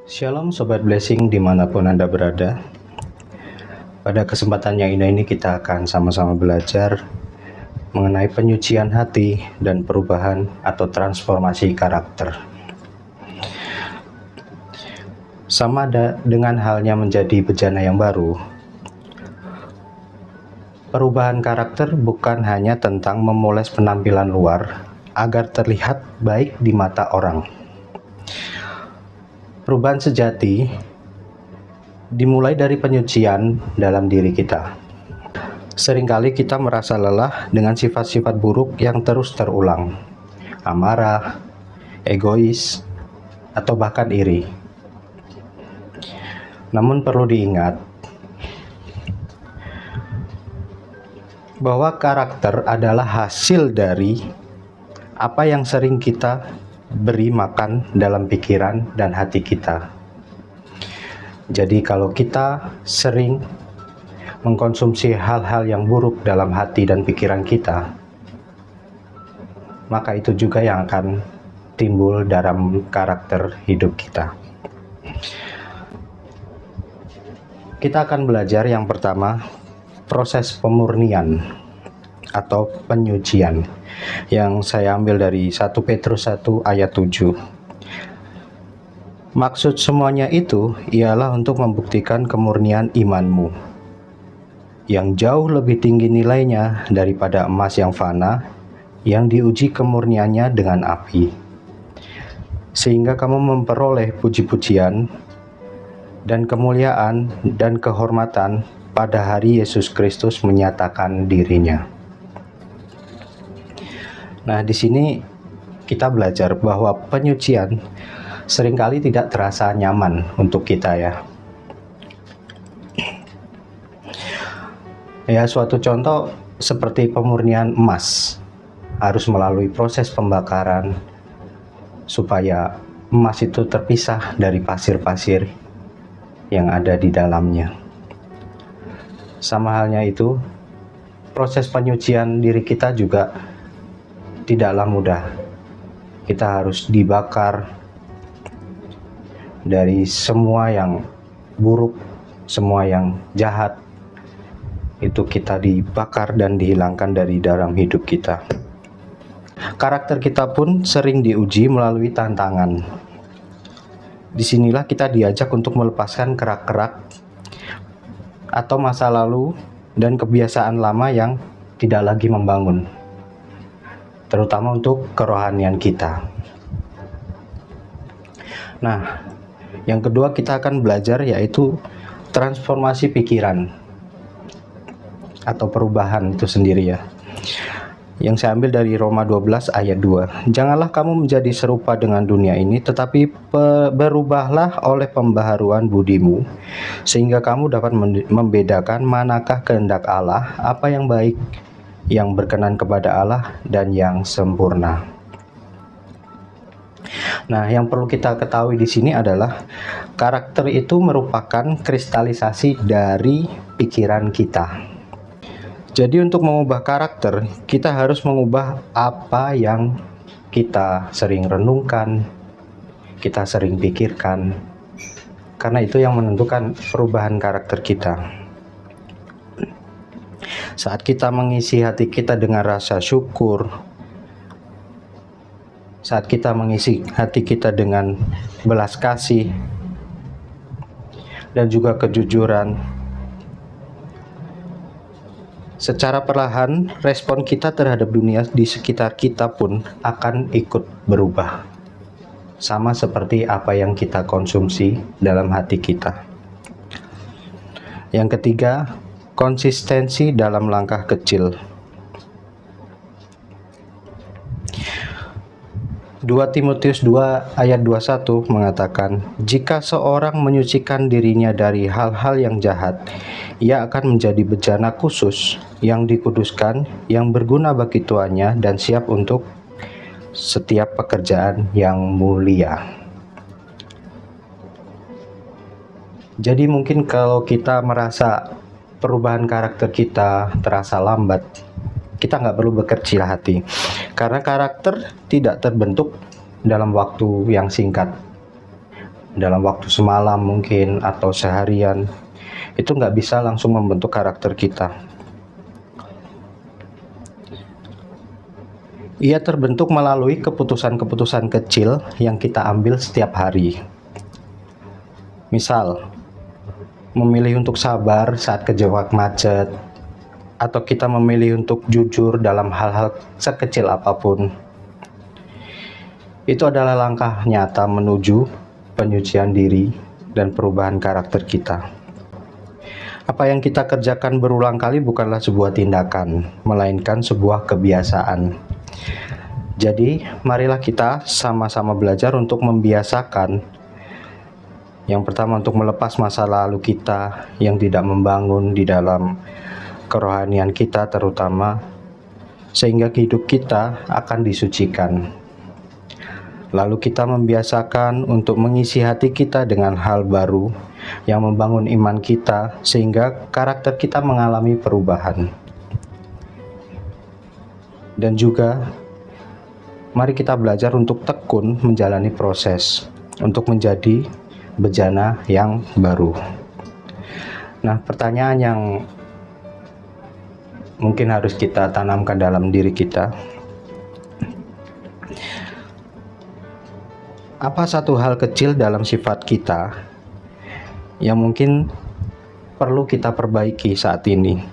Shalom Sobat Blessing dimanapun Anda berada. Pada kesempatan yang indah ini kita akan sama-sama belajar mengenai penyucian hati dan perubahan atau transformasi karakter. Sama dengan halnya menjadi bejana yang baru, perubahan karakter bukan hanya tentang memoles penampilan luar agar terlihat baik di mata orang. Perubahan sejati dimulai dari penyucian dalam diri kita. Seringkali kita merasa lelah dengan sifat-sifat buruk yang terus terulang, amarah, egois, atau bahkan iri. Namun perlu diingat bahwa karakter adalah hasil dari apa yang sering kita beri makan dalam pikiran dan hati kita. Jadi kalau kita sering mengkonsumsi hal-hal yang buruk dalam hati dan pikiran kita, maka itu juga yang akan timbul dalam karakter hidup kita. Kita akan belajar yang pertama, proses pemurnian atau penyucian, yang saya ambil dari 1 Petrus 1 ayat 7. Maksud semuanya itu ialah untuk membuktikan kemurnian imanmu, yang jauh lebih tinggi nilainya daripada emas yang fana, yang diuji kemurniannya dengan api, sehingga kamu memperoleh puji-pujian dan kemuliaan dan kehormatan pada hari Yesus Kristus menyatakan dirinya. Nah, di sini kita belajar bahwa penyucian seringkali tidak terasa nyaman untuk kita ya. Ya, suatu contoh seperti pemurnian emas harus melalui proses pembakaran supaya emas itu terpisah dari pasir-pasir yang ada di dalamnya. Sama halnya itu, proses penyucian diri kita juga tidaklah mudah. Kita harus dibakar dari semua yang buruk, semua yang jahat. Itu kita dibakar dan dihilangkan dari dalam hidup kita. Karakter kita pun sering diuji melalui tantangan. Disinilah kita diajak untuk melepaskan kerak-kerak atau masa lalu dan kebiasaan lama yang tidak lagi membangun, terutama untuk kerohanian kita. Nah, yang kedua kita akan belajar yaitu transformasi pikiran atau perubahan itu sendiri ya. Yang saya ambil dari Roma 12 ayat 2. Janganlah kamu menjadi serupa dengan dunia ini, tetapi berubahlah oleh pembaharuan budimu, sehingga kamu dapat membedakan manakah kehendak Allah, apa yang baik, yang berkenan kepada Allah, dan yang sempurna. Nah, yang perlu kita ketahui di sini adalah karakter itu merupakan kristalisasi dari pikiran kita. Jadi untuk mengubah karakter, kita harus mengubah apa yang kita sering renungkan, kita sering pikirkan, karena itu yang menentukan perubahan karakter kita. Saat kita mengisi hati kita dengan rasa syukur, saat kita mengisi hati kita dengan belas kasih dan juga kejujuran, secara perlahan respon kita terhadap dunia di sekitar kita pun akan ikut berubah, sama seperti apa yang kita konsumsi dalam hati kita. Yang ketiga, konsistensi dalam langkah kecil. 2 Timotius 2 ayat 21 mengatakan, jika seorang menyucikan dirinya dari hal-hal yang jahat, ia akan menjadi bejana khusus yang dikuduskan, yang berguna bagi tuannya dan siap untuk setiap pekerjaan yang mulia. Jadi mungkin kalau kita merasa perubahan karakter kita terasa lambat, kita nggak perlu berkecil hati, karena karakter tidak terbentuk dalam waktu yang singkat. dalam waktu semalam mungkin atau seharian. Itu nggak bisa langsung membentuk karakter kita. Ia terbentuk melalui keputusan-keputusan kecil yang kita ambil setiap hari. Misal, memilih untuk sabar saat kejebak macet, atau kita memilih untuk jujur dalam hal-hal sekecil apapun. Itu adalah langkah nyata menuju penyucian diri dan perubahan karakter kita. Apa yang kita kerjakan berulang kali bukanlah sebuah tindakan, melainkan sebuah kebiasaan. Jadi, marilah kita sama-sama belajar untuk membiasakan. Yang pertama, untuk melepas masa lalu kita yang tidak membangun di dalam kerohanian kita terutama, sehingga hidup kita akan disucikan. Lalu kita membiasakan untuk mengisi hati kita dengan hal baru yang membangun iman kita, sehingga karakter kita mengalami perubahan. Dan juga, mari kita belajar untuk tekun menjalani proses untuk menjadi bejana yang baru. Nah, pertanyaan yang mungkin harus kita tanamkan dalam diri kita, apa satu hal kecil dalam sifat kita yang mungkin perlu kita perbaiki saat ini?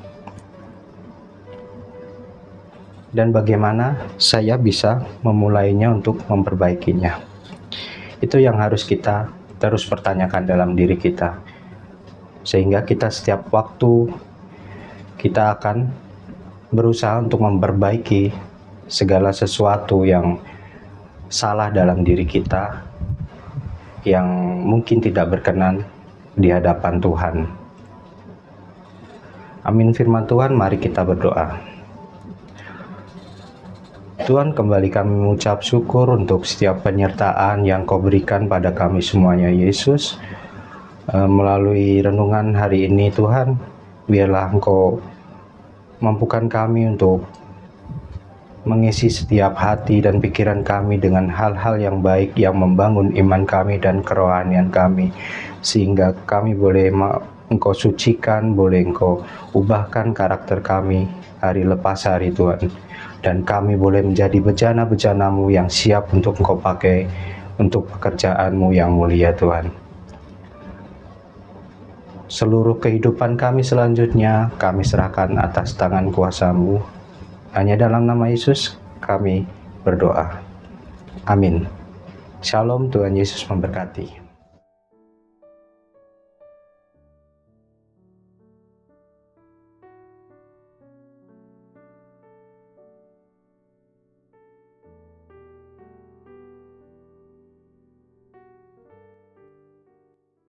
Dan bagaimana saya bisa memulainya untuk memperbaikinya? Itu yang harus kita terus pertanyakan dalam diri kita, sehingga kita setiap waktu kita akan berusaha untuk memperbaiki segala sesuatu yang salah dalam diri kita, yang mungkin tidak berkenan di hadapan Tuhan. Amin firman Tuhan, mari kita berdoa. Tuhan, kembali kami mengucap syukur untuk setiap penyertaan yang Kau berikan pada kami semuanya, Yesus. Melalui renungan hari ini, Tuhan, biarlah Engkau mampukan kami untuk mengisi setiap hati dan pikiran kami dengan hal-hal yang baik yang membangun iman kami dan kerohanian kami, sehingga kami boleh Engkau sucikan, boleh Engkau ubahkan karakter kami hari lepas hari, Tuhan. Dan kami boleh menjadi bejana-bejana-Mu yang siap untuk Engkau pakai untuk pekerjaan-Mu yang mulia, Tuhan. Seluruh kehidupan kami selanjutnya kami serahkan atas tangan kuasa-Mu. Hanya dalam nama Yesus kami berdoa. Amin. Shalom, Tuhan Yesus memberkati.